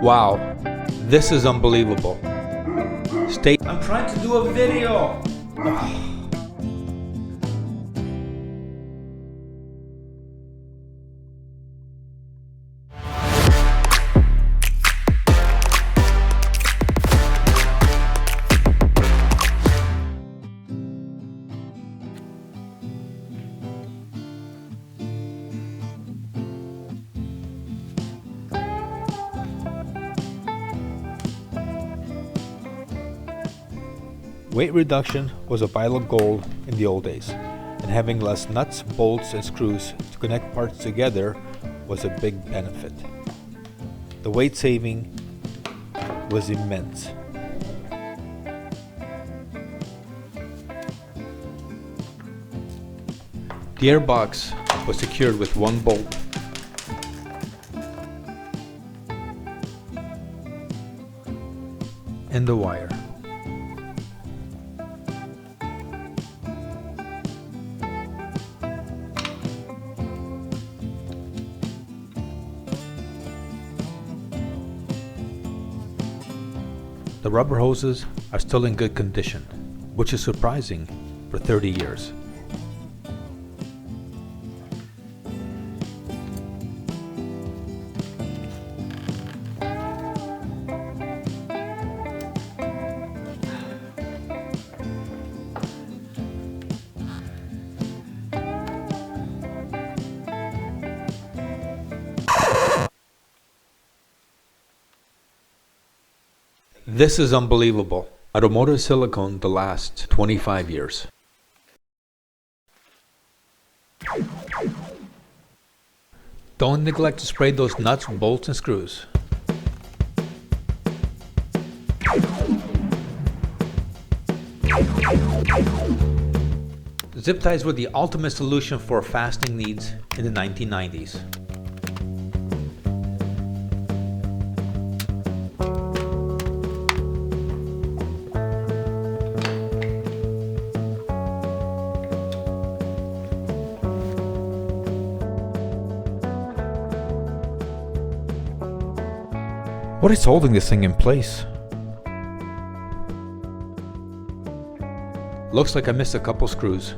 Wow, this is unbelievable. I'm trying to do a video. Weight reduction was a vital goal in the old days, and having less nuts, bolts, and screws to connect parts together was a big benefit. The weight saving was immense. The airbox was secured with one bolt. And the wire. The rubber hoses are still in good condition, which is surprising for 30 years. This is unbelievable. Automotive silicone to last 25 years. Don't neglect to spray those nuts, bolts, and screws. Zip ties were the ultimate solution for fastening needs in the 1990s. What is holding this thing in place? Looks like I missed a couple screws.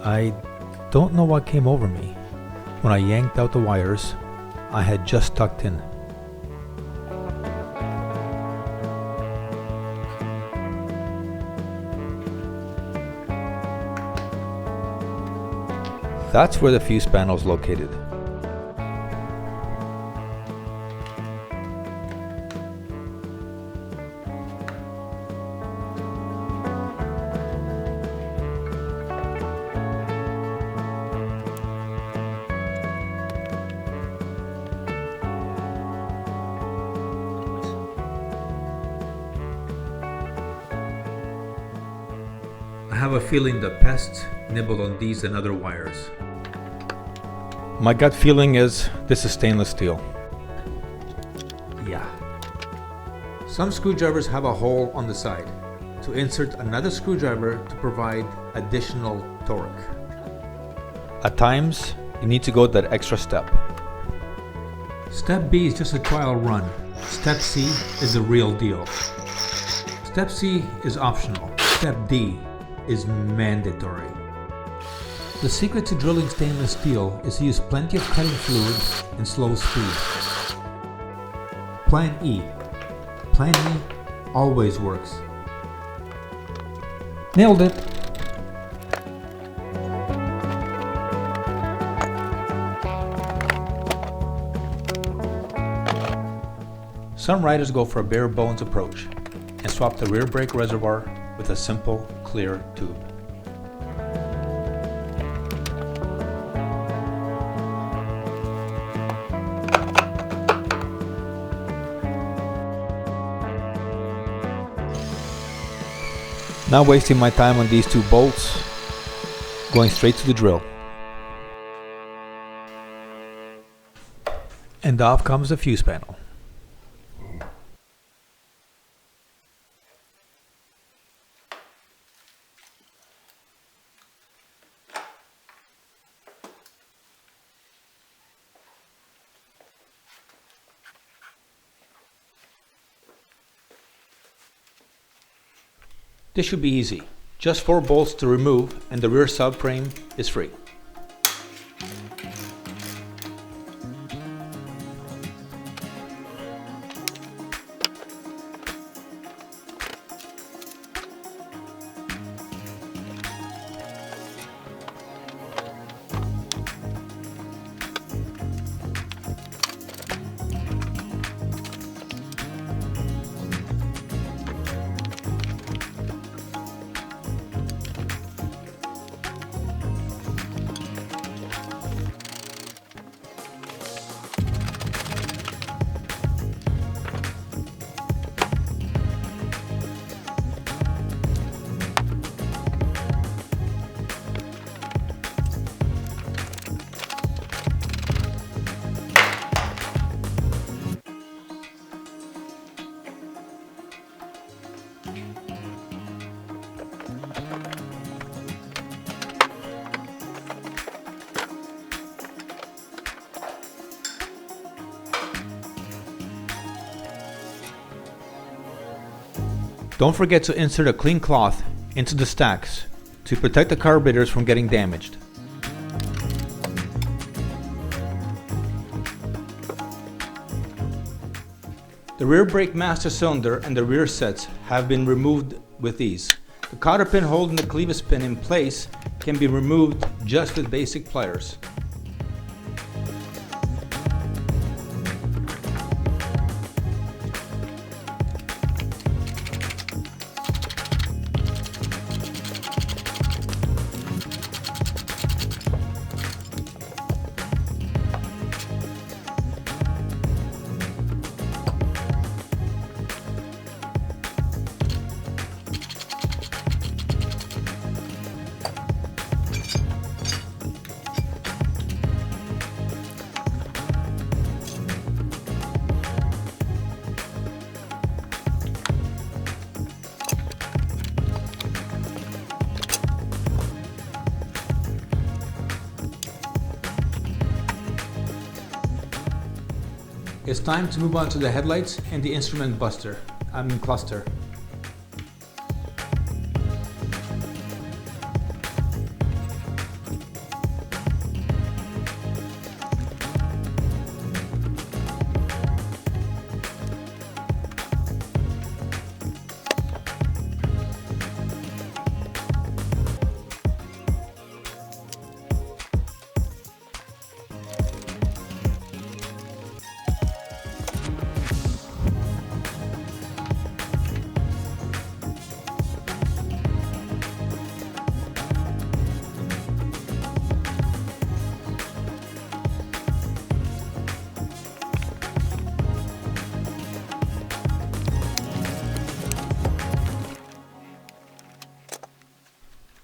I don't know what came over me. When I yanked out the wires, I had just tucked in. That's where the fuse panel is located. I have a feeling the pests nibbled on these and other wires. My gut feeling is this is stainless steel. Yeah. Some screwdrivers have a hole on the side to insert another screwdriver to provide additional torque. At times, you need to go that extra step. Step B is just a trial run. Step C is the real deal. Step C is optional. Step D is mandatory. The secret to drilling stainless steel is to use plenty of cutting fluid and slow speed. Plan E. Plan E always works. Nailed it! Some riders go for a bare bones approach and swap the rear brake reservoir with a simple, clear tube. Not wasting my time on these two bolts, going straight to the drill. And off comes the fuse panel. This should be easy. Just 4 bolts to remove and the rear subframe is free. Don't forget to insert a clean cloth into the stacks to protect the carburetors from getting damaged. The rear brake master cylinder and the rear sets have been removed with ease. The cotter pin holding the clevis pin in place can be removed just with basic pliers. It's time to move on to the headlights and the instrument cluster.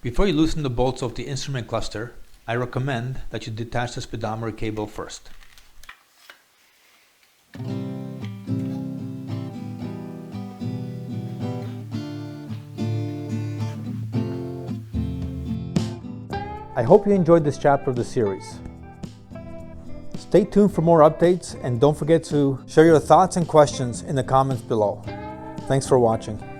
Before you loosen the bolts of the instrument cluster, I recommend that you detach the speedometer cable first. I hope you enjoyed this chapter of the series. Stay tuned for more updates and don't forget to share your thoughts and questions in the comments below. Thanks for watching.